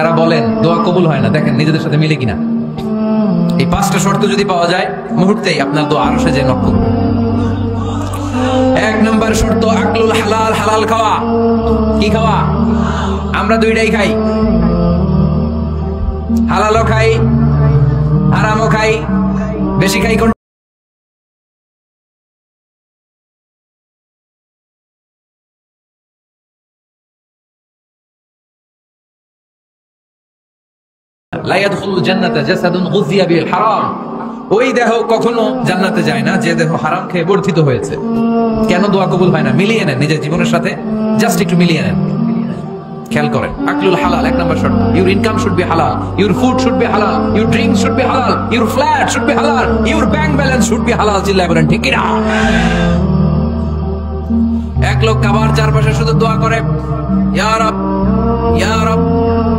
যারা বলেন দোয়া কবুল হয় না, দেখেন নিজেদের সাথে মিলে কিনা। এই 5টা শর্ত যদি পাওয়া যায়, মুহূর্তেই আপনার দোয়া আরশে যে নক করবে। 1 নম্বর শর্ত আকলুল হালাল, হালাল খাওয়া। কি খাওয়া? আমরা দুইটাই খাই, হালালও খাই হারামও খাই। বেশি খাই কোন? লা ইয়াদখুলুল জান্নাতা জাসাদুন গুযিয়া বিল হারাম। ওই দেহ কখনো জান্নাতে যায় না যে দেহ হারাম খেয়ে বর্ধিত হয়েছে। কেন দোয়া কবুল হয় না? মিলিয়ে নেন নিজের জীবনের সাথে, জাস্ট একটু মিলিয়ে নেন, খেয়াল করেন। আকলুল হালাল 1 নম্বর শর্ত। ইউর ইনকাম শুড বি হালাল, ইউর ফুড শুড বি হালাল, ইউর ড্রিঙ্ক শুড বি হালাল, ইউর ফ্ল্যাট শুড বি হালাল, your bank balance should be হালাল। চিল্লায় বলেন ঠিক কিনা? এক লোক কাবার চারপাশে শুধু দোয়া করে, ইয়া রব, ইয়া রব,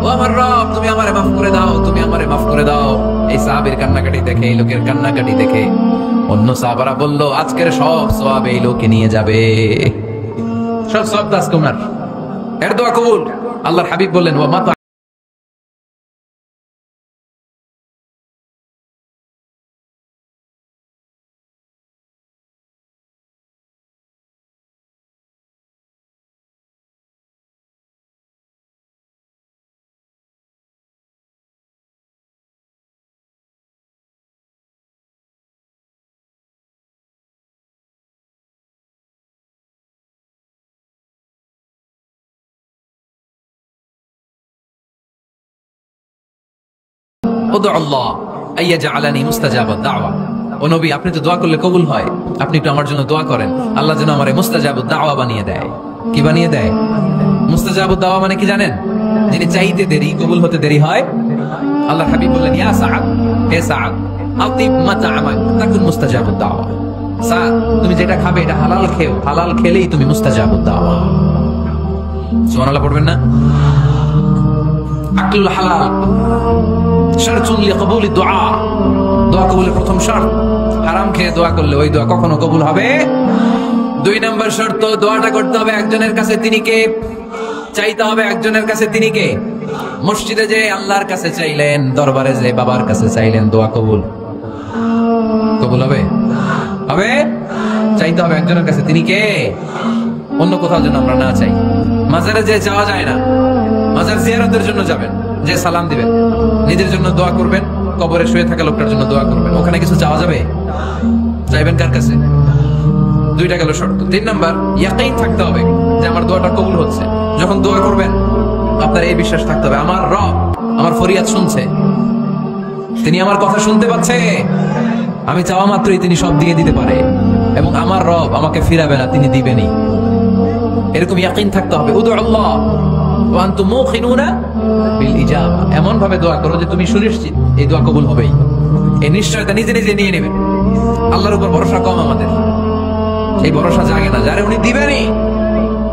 ও আমার রব, তুমি আমারে মাফ করে দাও, তুমি আমারে মাফ করে দাও। এই সাহাবীর কান্নাকাটি দেখে, এই লোকের কান্নাকাটি দেখে অন্য সাহাবারা বলল, আজকের সব সওয়াব এই লোকে নিয়ে যাবে, সব সওয়াব দাস কুমার, এর দোয়া কবুল। আল্লাহর হাবিব বললেন, ওয়া মাতা আল্লাহ আইয়াজআলানি মুস্তাজাবাদ দাওয়া। ও নবী, আপনি তো দোয়া করলে কবুল হয়, আপনি একটু আমার জন্য দোয়া করেন, আল্লাহ যেন আমারে মুস্তাজাবুদ দাওয়া বানিয়ে দেয়। কি বানিয়ে দেয়? মুস্তাজাবুদ দাওয়া মানে কি জানেন? যিনি চাইতে দেরি, কবুল হতে দেরি হয়। আল্লাহর হাবিব বললেন, ইয়া সাআদ, হে সাআদ, আতিব মাতআমাক তাকুন মুস্তাজাবুদ দাওয়া। সাআদ, তুমি যেটা খাবে এটা হালাল খেও, হালাল খেলেই তুমি মুস্তাজাবুদ দাওয়া। সুবহানাল্লাহ পড়বেন না? আকলুল হালাল শারতুন লিকবুলি দুআ, দোয়া কবুলের প্রথম শর্ত। হারাম খেয়ে দোয়া করলে ওই দোয়া কখনো কবুল হবে। 2 নম্বর শর্ত, দোয়াটা করতে হবে একজনের কাছে, তিনি কে? চাইতে হবে একজনের কাছে, তিনি কে? মসজিদে যে আল্লাহর কাছে চাইলেন, দরবারে যে বাবার কাছে চাইলেন, দোয়া কবুল কবুল হবে? হবে? চাইতে হবে একজনের কাছে, তিনি কে? অন্য কোথাও যেন আমরা না চাই। মাজারে যে যাওয়া যায় না, মাজার জিয়ারতের জন্য যাবেন, যে সালাম দিবেন, নিজের জন্য দোয়া করবেন, কবরে শুয়ে থাকা লোকটার জন্য দোয়া করবেন। ওখানে কিছু চাওয়া যাবে? চাইবেন কার কাছে? 2টা গেল শর্ত। 3 নাম্বার, ইয়াকিন থাকতে হবে যে আমার দোয়াটা কবুল হচ্ছে। যখন দোয়া করবেন আপনার এই বিশ্বাস থাকতে হবে, আমার রব আমার ফরিয়াদ শুনছে, তিনি আমার কথা শুনতে পাচ্ছে, আমি চাওয়া মাত্রই তিনি সব দিয়ে দিতে পারে, এবং আমার রব আমাকে ফিরাবে না, তিনি দিবেনই। এরকম ইয়াকিন থাকতে হবে। উদু আল্লাহ ওয়া আনতুম মুকিনুনা বিল ইজাবা, এমন ভাবে দোয়া করো যে তুমি সুনিশ্চিত এই দোয়া কবুল হবেই। এই নিশ্চয়তা নিজে নিজে নিয়ে নেবেন। আল্লাহর উপর ভরসা কম আমাদের, এই ভরসা জাগে না, যারে উনি দিবেনই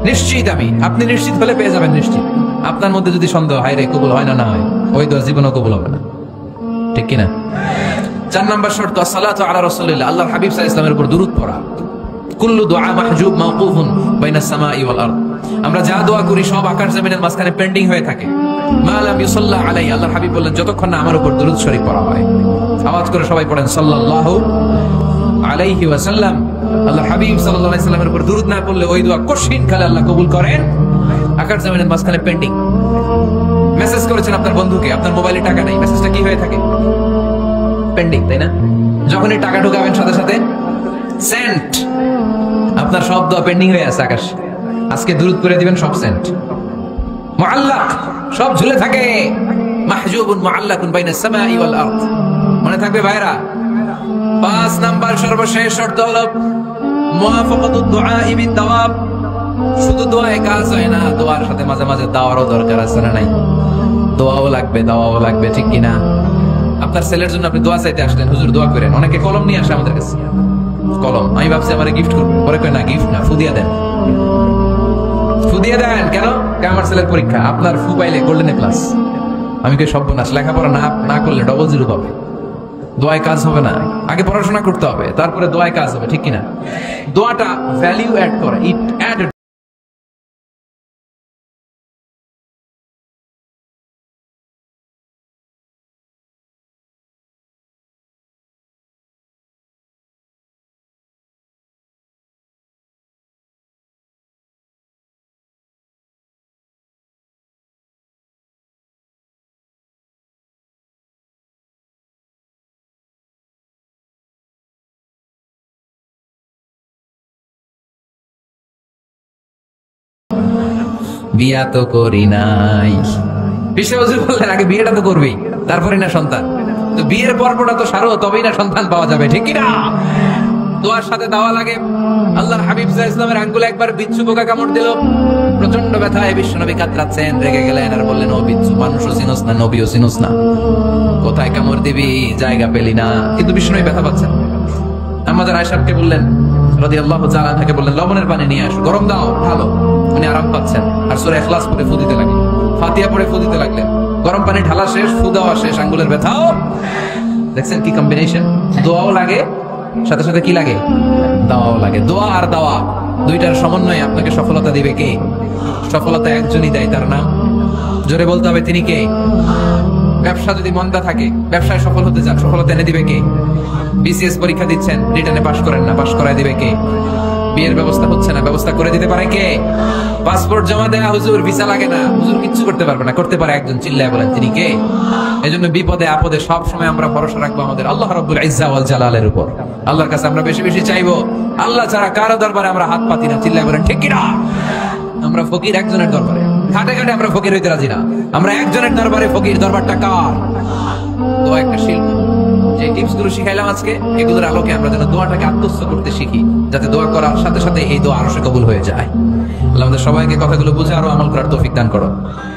নিশ্চিত আমি। আপনি নিশ্চিত হলে পেয়ে যাবেন নিশ্চিত। আপনার মধ্যে যদি সন্দেহ হয় রে কবুল হয় না, না হয়, ওই দোয়া জীবনও কবুল হবে না, ঠিক কিনা? 4 নম্বর শর্ত, আসসালাতু আলা রাসূলিল্লাহ, আল্লাহর হাবিব সাল্লাল্লাহু আলাইহি ওয়াসাল্লামের উপর দুরূদ পড়া। কুল্লু দুআ মাহজুব মাওকুফুন বাইনাস সামাই ওয়াল আরদ, আমরা যা দোয়া করি সব আকাশ জমিনের মাঝখানে পেন্ডিং হয়ে থাকে। মা লাম ইউসাল্লা আলাইহি, আল্লাহর হাবিব বললেন যতক্ষণ না আমার উপর দুরূদ শরীফ পড়া হয়। আওয়াজ করে সবাই পড়েন সাল্লাল্লাহু আলাইহি ওয়াসাল্লাম। আল্লাহর হাবিব সাল্লাল্লাহু আলাইহি ওয়াসাল্লামের উপর দুরূদ না পড়লে ওই দোয়া কঠিন কালে আল্লাহ কবুল করেন। আকাশ জমিনের মাঝখানে পেন্ডিং। মেসেজ করেছেন আপনার বন্ধুকে, আপনার মোবাইলে টাকা নাই, মেসেজটা কি হয়ে থাকে? পেন্ডিং, তাই না? যখনই টাকা ঢুকাবেন সাথে সাথে সেন্ট, আপনার সব দোয়া পেন্ডিং হয়ে আছে আকাশ। আজকে দুরূদ করে দিবেন, সব সেন্ট, মুআল্লাক, সব ঝুলে থাকে। মাহজুবুন মুআল্লাকুন বাইনাস সামাই ওয়াল আরদ, মনে থাকবে ভাইরা? 5 নাম্বার সর্বশেষ শর্ত হলো মুওয়াফাকাতুদ দুআ বিদ দাওয়াব। শুধু দোয়ায় কাজ হয় না, দোয়ার সাথে মাঝে মাঝে দাওয়ারও দরকার আছে না নাই? দোয়াও লাগবে, দাওয়াও লাগবে, ঠিক কিনা? আপনার ছেলের জন্য আপনি দোয়া চাইতে আসলেন, হুজুর দোয়া করেন। অনেকে কলম নিয়ে আসে আমাদের কাছে, কলম। আমি ভাবছি আমারে গিফট করবে, পরে কই না, গিফট না, ফু দিয়ে দেন। ফু দিয়ে দেন কেন? আমার ছেলের পরীক্ষা, আপনার ফু পাইলে গোল্ডেন প্লাস। আমি কই সর্বনাশ, লেখাপড়া না করলে ডবল 0 পাবে, দোয়ায় কাজ হবে না। আগে পড়াশোনা করতে হবে, তারপরে দোয়ায় কাজ হবে, ঠিক কিনা? দোয়াটা ভ্যালু অ্যাড করে, ইট অ্যাড বিয়া তো করি নাই। বিশ্ব হুজুর বললেন আগে বিয়েটা তো করবি, তারপরে না সন্তান। তো বিয়ের পর্বটা তো সারো, তবেই না সন্তান পাওয়া যাবে, ঠিক কি না? দোয়ার সাথে দাওয়া লাগে। আল্লাহর হাবিব সাল্লাল্লাহু আলাইহি ওয়াসাল্লামের আঙ্গুলে একবার বিচ্ছু পোকা কামড় দিল, প্রচন্ড ব্যথায় বিশ্বনবী কাতরাচ্ছেন, রেগে গেলেন আর বললেন, ও বিচ্ছু, মানুষও চিনোস না, নবীও চিনোস না, কোথায় কামড় দিবি, জায়গা পেলি না। কিন্তু বিশ্বনবী ব্যথা পাচ্ছেন। আমাদের আয়েশাকে বললেন রাদিয়াল্লাহু তাআলা আনহাকে বললেন, লবণের পানি নিয়ে আসো, গরম দাও, ঢালো। উনি আরাম পাচ্ছেন আর সূরা ইখলাস পড়ে ফু দিতে লাগলেন, ফাতিহা পড়ে ফু দিতে লাগলেন। গরম পানি ঢালা শেষ, ফু দেওয়া শেষ, আঙ্গুলের ব্যথাও। দেখছেন কি কম্বিনেশন? দোয়াও লাগে, সাথে সাথে কি লাগে? দাওয়াও লাগে। দোয়া আর দাওয়া দুইটার সমন্বয়ে আপনাকে সফলতা দিবে কে? সফলতা একজনই দেয়, তার নাম জোরে বলতে হবে, তিনি কে? ব্যবসা যদি মন্দা থাকে, ব্যবসায় সফল হতে চান, সফলতা এনে দিবে কে? বিসিএস পরীক্ষা দিচ্ছেন, রিটার্নে পাশ করেন না, পাশ করায় দিবে কে? বিয়ের ব্যবস্থা হচ্ছে না, ব্যবস্থা করে দিতে পারে কে? পাসপোর্ট জমা দেয়া, হুজুর ভিসা লাগে না, হুজুর কিচ্ছু করতে পারবে না, করতে পারে একজন, চিল্লায় বলেন তিনি কে? এজন্য বিপদে আপদে সব সময় আমরা ভরসা রাখবো আমাদের আল্লাহ রাব্বুল ইজ্জা ওয়াল জালালের উপর। আল্লাহর কাছে আমরা বেশি বেশি চাইবো। আল্লাহ ছাড়া কারো দরবারে আমরা হাত পাতি না, চিল্লায় বলেন ঠিক কি না? আমরা ফকির একজনের দরবারে, ঘাটে ঘাটে আমরা ফকির হইতে রাজি না, আমরা একজনের দরবারে ফকির। দরবারটা কার? দোয়া একটা শিল্প। যে টিপস গুলো শিখাইলাম আজকে, এগুলোর আলোকে আমরা যেন দোয়াটাকে আত্মস্থ করতে শিখি, যাতে দোয়া করার সাথে সাথে এই দোয়া আরো কবুল হয়ে যায়। আল্লাহ আমাদের সবাইকে কথাগুলো বুঝে আরো আমল করার তৌফিক দান করো।